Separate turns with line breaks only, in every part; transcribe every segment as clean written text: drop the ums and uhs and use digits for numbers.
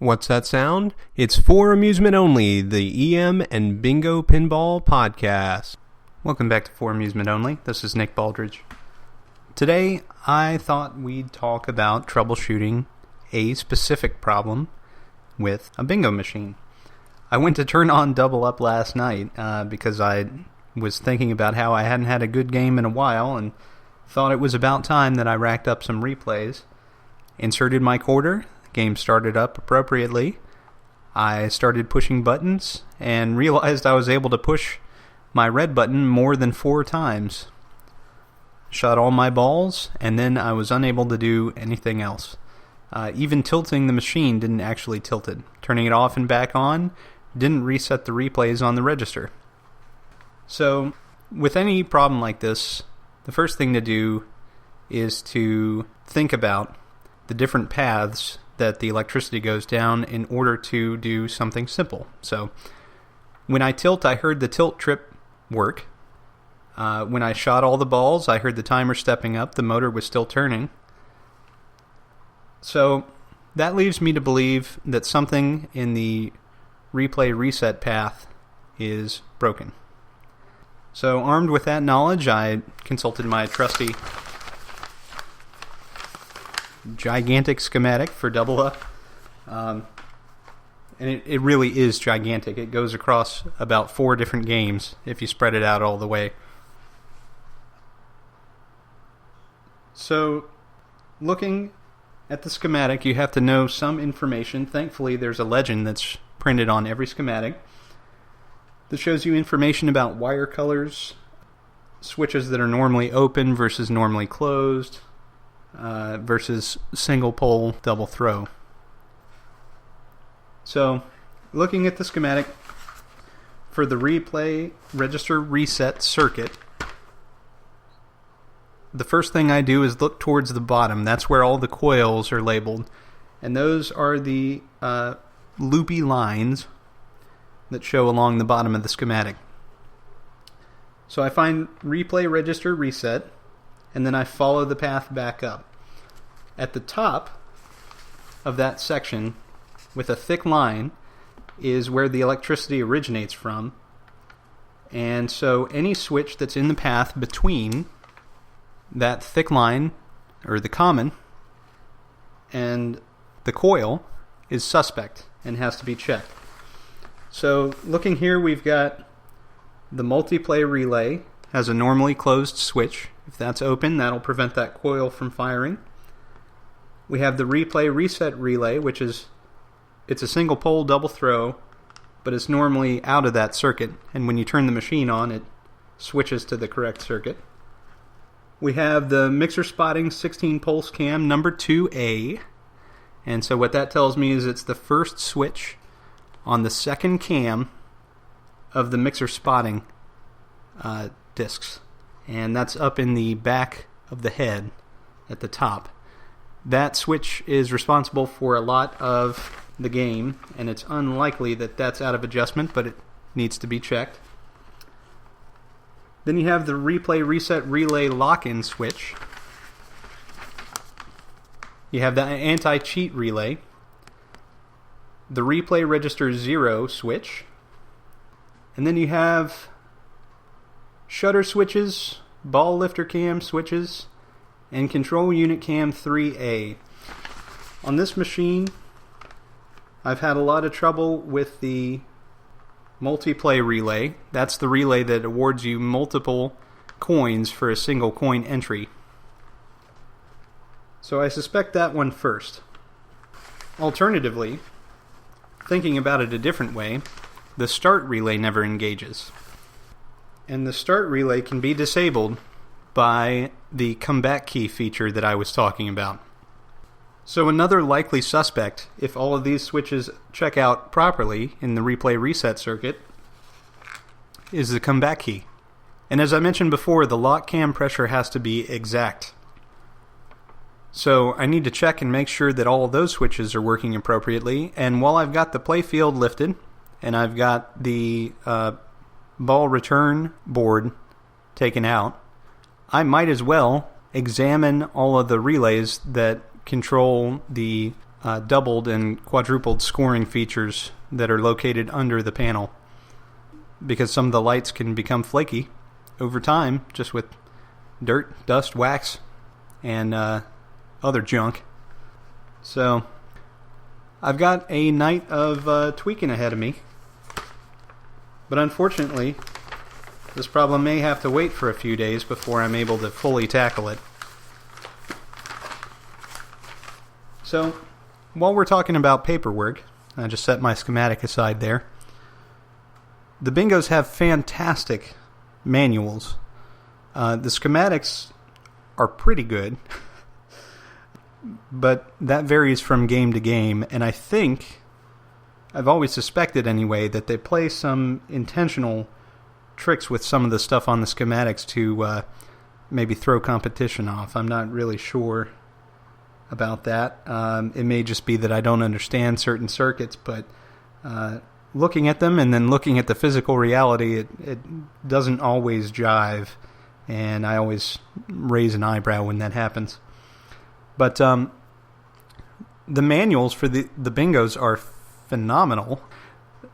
What's that sound? It's for amusement only, the EM and Bingo Pinball Podcast. Welcome back to For Amusement Only. This is Nick Baldridge. Today, I thought we'd talk about troubleshooting a specific problem with a bingo machine. I went to turn on Double Up last night because I was thinking about how I hadn't had a good game in a while and thought it was about time that I racked up some replays. Inserted my quarter. Game started up appropriately. I started pushing buttons and realized I was able to push my red button more than 4 times. Shot all my balls, and then I was unable to do anything else. Even tilting the machine didn't actually tilt it. Turning it off and back on didn't reset the replays on the register. So, with any problem like this, the first thing to do is to think about the different paths that the electricity goes down in order to do something simple. So, when I tilt, I heard the tilt trip work. When I shot all the balls, I heard the timer stepping up. The motor was still turning. So, that leaves me to believe that something in the replay reset path is broken. So, armed with that knowledge, I consulted my trusty gigantic schematic for Double Up. And it really is gigantic. It goes across about 4 different games if you spread it out all the way. So, looking at the schematic, you have to know some information. Thankfully, there's a legend that's printed on every schematic that shows you information about wire colors, switches that are normally open versus normally closed, versus single pole double throw. So, looking at the schematic for the replay register reset circuit, the first thing I do is look towards the bottom. That's where all the coils are labeled, and those are the loopy lines that show along the bottom of the schematic. So I find replay register reset, and then I follow the path back up. At the top of that section, with a thick line, is where the electricity originates from. And so any switch that's in the path between that thick line, or the common, and the coil is suspect and has to be checked. So looking here, we've got the multiplay relay has a normally closed switch. If that's open, that'll prevent that coil from firing. We have the replay reset relay, which is it's a single pole double throw, but it's normally out of that circuit, and when you turn the machine on, it switches to the correct circuit. We have the mixer spotting 16 pulse cam number 2A, and so what that tells me is it's the first switch on the second cam of the mixer spotting discs, and that's up in the back of the head at the top. That switch is responsible for a lot of the game, and it's unlikely that that's out of adjustment, but it needs to be checked. Then you have the replay reset relay lock-in switch. You have the anti-cheat relay, the replay register 0 switch, and then you have shutter switches, ball lifter cam switches, and control unit cam 3A. On this machine, I've had a lot of trouble with the multiplay relay. That's the relay that awards you multiple coins for a single coin entry. So I suspect that one first. Alternatively, thinking about it a different way, the start relay never engages. And the start relay can be disabled by the comeback key feature that I was talking about. So another likely suspect, if all of these switches check out properly in the replay reset circuit, is the comeback key. And as I mentioned before, the lock cam pressure has to be exact. So I need to check and make sure that all of those switches are working appropriately, and while I've got the playfield lifted, and I've got the ball return board taken out, I might as well examine all of the relays that control the doubled and quadrupled scoring features that are located under the panel, because some of the lights can become flaky over time just with dirt, dust, wax, and other junk. So I've got a night of tweaking ahead of me, but unfortunately this problem may have to wait for a few days before I'm able to fully tackle it. So while we're talking about paperwork, I just set my schematic aside there. The bingos have fantastic manuals. The schematics are pretty good, but that varies from game to game, and I think, I've always suspected anyway, that they play some intentional tricks with some of the stuff on the schematics to maybe throw competition off. I'm not really sure about that. It may just be that I don't understand certain circuits, but looking at them and then looking at the physical reality, it doesn't always jive, and I always raise an eyebrow when that happens. But the manuals for the bingos are phenomenal.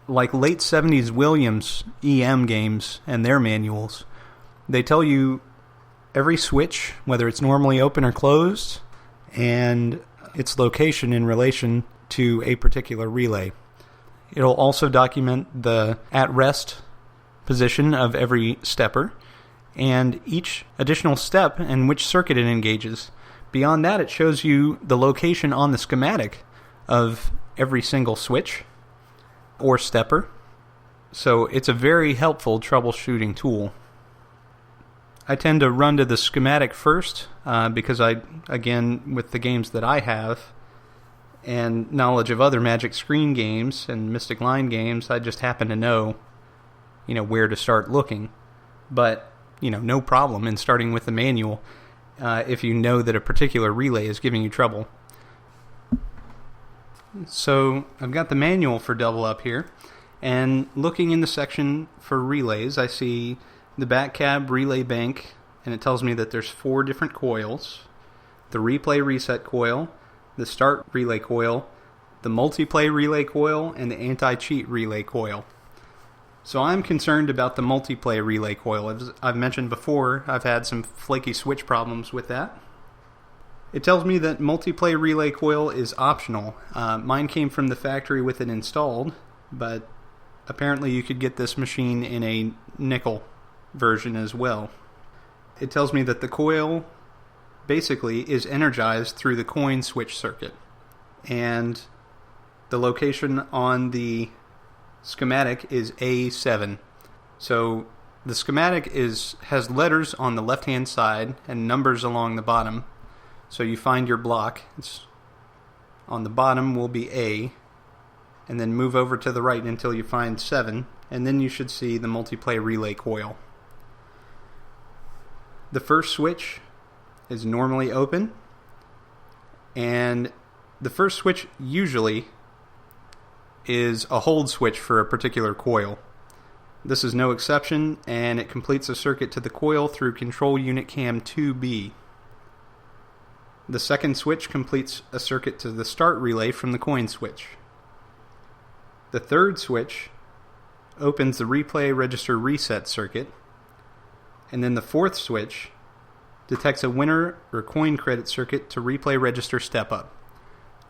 Like late 70s Williams EM games and their manuals, they tell you every switch, whether it's normally open or closed, and its location in relation to a particular relay. It'll also document the at-rest position of every stepper and each additional step and which circuit it engages. Beyond that, it shows you the location on the schematic of every single switch or stepper. So it's a very helpful troubleshooting tool. I tend to run to the schematic first because again, with the games that I have and knowledge of other Magic Screen games and Mystic Line games, I just happen to know, where to start looking. But, no problem in starting with the manual if you know that a particular relay is giving you trouble. So I've got the manual for double up here, and looking in the section for relays, I see the back cab relay bank, and it tells me that there's 4 different coils: the replay reset coil, the start relay coil, the multiplay relay coil, and the anti-cheat relay coil. So I'm concerned about the multiplay relay coil. As I've mentioned before, I've had some flaky switch problems with that. It tells me that multiplay relay coil is optional. Mine came from the factory with it installed, but apparently you could get this machine in a nickel version as well. It tells me that the coil basically is energized through the coin switch circuit, and the location on the schematic is A7. So the schematic has letters on the left-hand side and numbers along the bottom. So you find your block. It's on the bottom will be A, and then move over to the right until you find 7, and then you should see the multiplay relay coil. The first switch is normally open, and the first switch usually is a hold switch for a particular coil. This is no exception, and it completes a circuit to the coil through control unit cam 2B. The second switch completes a circuit to the start relay from the coin switch. The third switch opens the replay register reset circuit, and then the fourth switch detects a winner or coin credit circuit to replay register step up.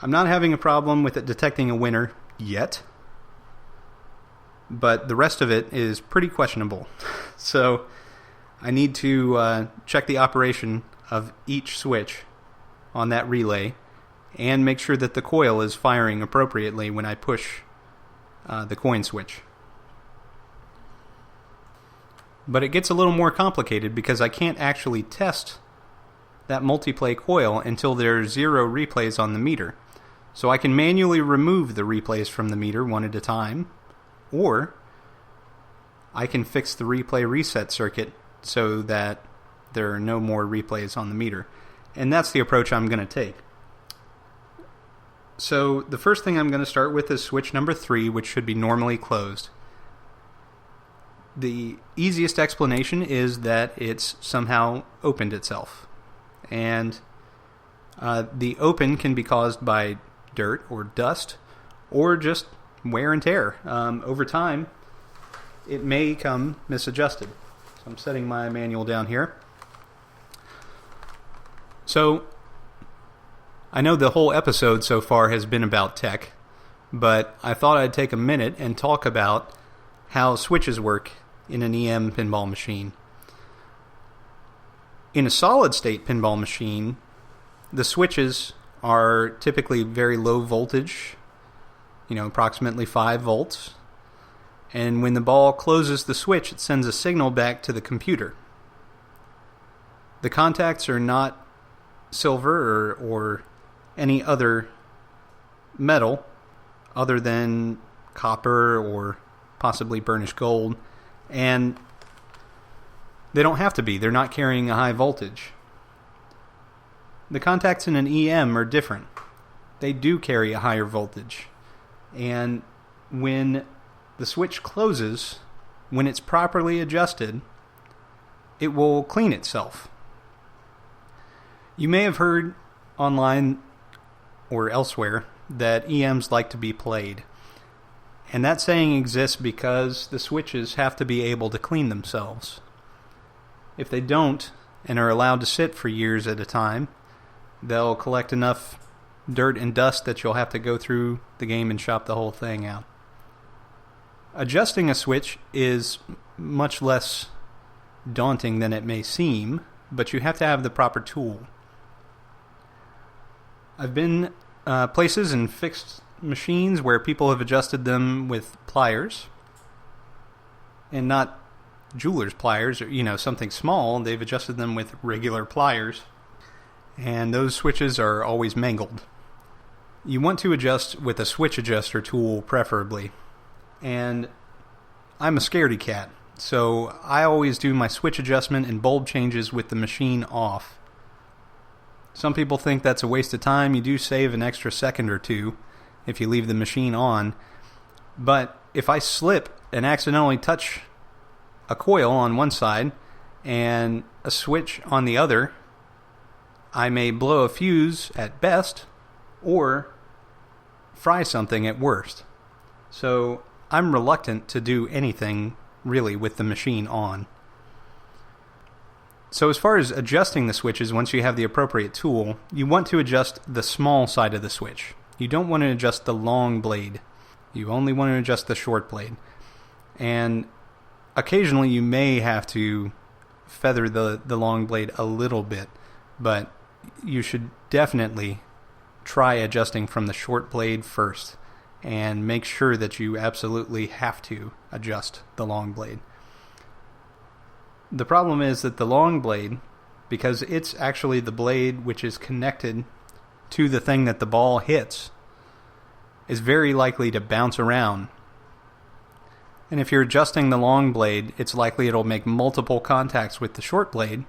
I'm not having a problem with it detecting a winner yet, but the rest of it is pretty questionable. So I need to check the operation of each switch on that relay and make sure that the coil is firing appropriately when I push the coin switch. But it gets a little more complicated because I can't actually test that multiplay coil until there are 0 replays on the meter. So I can manually remove the replays from the meter one at a time, or I can fix the replay reset circuit so that there are no more replays on the meter. And that's the approach I'm going to take. So the first thing I'm going to start with is switch number 3, which should be normally closed. The easiest explanation is that it's somehow opened itself. And the open can be caused by dirt or dust, or just wear and tear. Over time, it may come misadjusted. So I'm setting my manual down here. So I know the whole episode so far has been about tech, but I thought I'd take a minute and talk about how switches work in an EM pinball machine. In a solid-state pinball machine, the switches are typically very low voltage, approximately 5 volts. And when the ball closes the switch, it sends a signal back to the computer. The contacts are not silver or any other metal other than copper or possibly burnished gold, and they don't have to be. They're not carrying a high voltage. The contacts in an EM are different. They do carry a higher voltage, and when the switch closes, when it's properly adjusted, it will clean itself. You may have heard online or elsewhere that EMs like to be played. And that saying exists because the switches have to be able to clean themselves. If they don't, and are allowed to sit for years at a time, they'll collect enough dirt and dust that you'll have to go through the game and shop the whole thing out. Adjusting a switch is much less daunting than it may seem, but you have to have the proper tool. I've been places and fixed machines where people have adjusted them with pliers, and not jeweler's pliers or something small. They've adjusted them with regular pliers, and those switches are always mangled. You want to adjust with a switch adjuster tool preferably, and I'm a scaredy cat, so I always do my switch adjustment and bulb changes with the machine off. Some people think that's a waste of time. You do save an extra second or two if you leave the machine on. But if I slip and accidentally touch a coil on one side and a switch on the other, I may blow a fuse at best or fry something at worst. So I'm reluctant to do anything really with the machine on. So as far as adjusting the switches, once you have the appropriate tool, you want to adjust the small side of the switch. You don't want to adjust the long blade. You only want to adjust the short blade. And occasionally you may have to feather the long blade a little bit, but you should definitely try adjusting from the short blade first and make sure that you absolutely have to adjust the long blade. The problem is that the long blade, because it's actually the blade which is connected to the thing that the ball hits, is very likely to bounce around. And if you're adjusting the long blade, it's likely it'll make multiple contacts with the short blade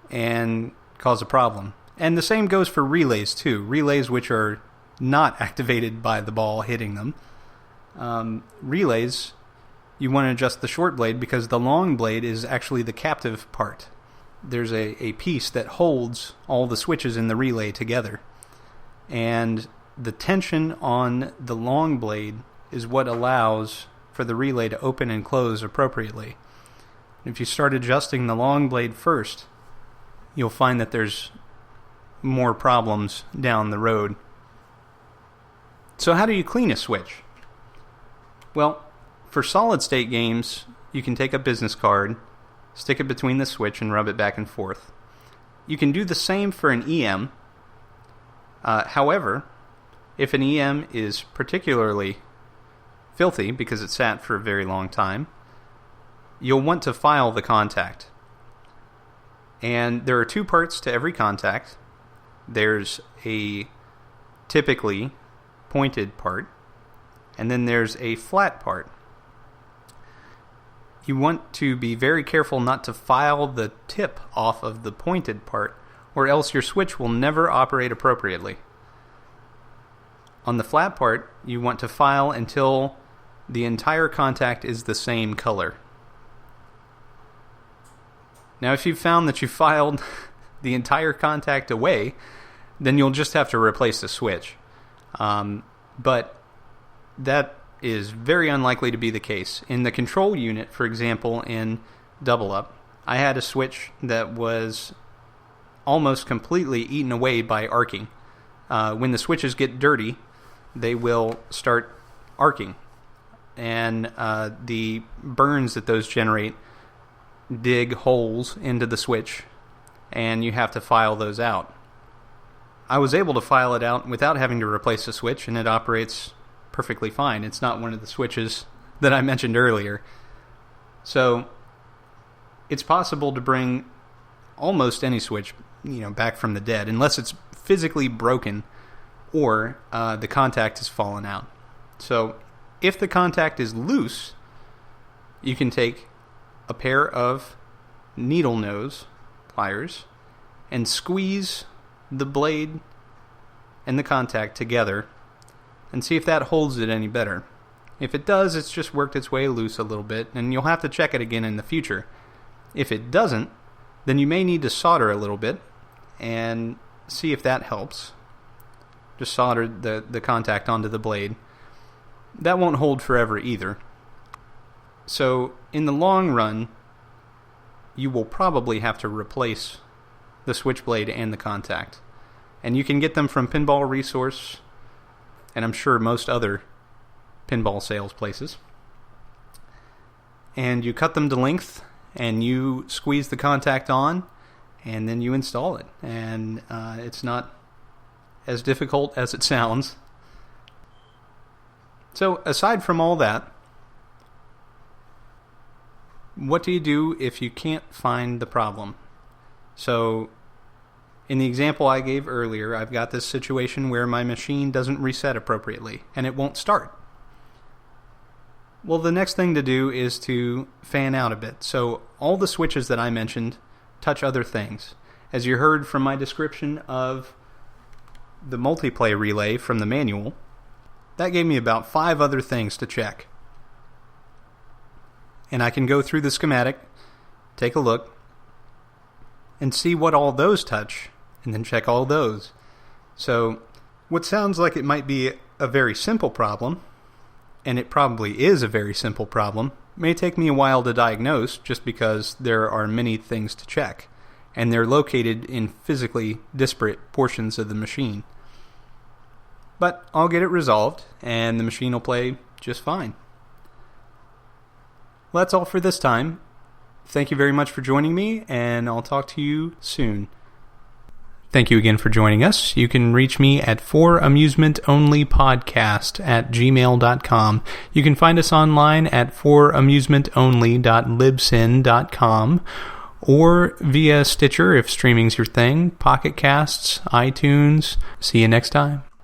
and cause a problem. And the same goes for relays too. Relays which are not activated by the ball hitting them. Relays, you want to adjust the short blade because the long blade is actually the captive part. There's a piece that holds all the switches in the relay together. And the tension on the long blade is what allows for the relay to open and close appropriately. If you start adjusting the long blade first, you'll find that there's more problems down the road. So how do you clean a switch? Well, for solid-state games, you can take a business card, stick it between the switch, and rub it back and forth. You can do the same for an EM. However, if an EM is particularly filthy because it sat for a very long time, you'll want to file the contact. And there are two parts to every contact. There's a typically pointed part, and then there's a flat part. You want to be very careful not to file the tip off of the pointed part, or else your switch will never operate appropriately. On the flat part, you want to file until the entire contact is the same color. Now, if you've found that you filed the entire contact away, then you'll just have to replace the switch. But that is very unlikely to be the case. In the control unit, for example, in Double Up, I had a switch that was almost completely eaten away by arcing. When the switches get dirty, they will start arcing. And the burns that those generate dig holes into the switch, and you have to file those out. I was able to file it out without having to replace the switch, and it operates perfectly fine. It's not one of the switches that I mentioned earlier. So it's possible to bring almost any switch, back from the dead, unless it's physically broken or the contact has fallen out. So if the contact is loose, you can take a pair of needle nose pliers and squeeze the blade and the contact together and see if that holds it any better. If it does, it's just worked its way loose a little bit, and you'll have to check it again in the future. If it doesn't, then you may need to solder a little bit and see if that helps. Just solder the contact onto the blade. That won't hold forever either. So in the long run, you will probably have to replace the switchblade and the contact. And you can get them from Pinball Resource, and I'm sure most other pinball sales places. And you cut them to length, and you squeeze the contact on, and then you install it. And it's not as difficult as it sounds. So aside from all that, what do you do if you can't find the problem? So in the example I gave earlier, I've got this situation where my machine doesn't reset appropriately, and it won't start. Well, the next thing to do is to fan out a bit. So all the switches that I mentioned touch other things. As you heard from my description of the multiplay relay from the manual, that gave me about 5 other things to check. And I can go through the schematic, take a look, and see what all those touch, and then check all those. So what sounds like it might be a very simple problem, and it probably is a very simple problem, may take me a while to diagnose just because there are many things to check, and they're located in physically disparate portions of the machine. But I'll get it resolved, and the machine will play just fine. Well, that's all for this time. Thank you very much for joining me, and I'll talk to you soon. Thank you again for joining us. You can reach me at foramusementonlypodcast@gmail.com. You can find us online at foramusementonly.libsyn.com or via Stitcher if streaming's your thing, Pocket Casts, iTunes. See you next time.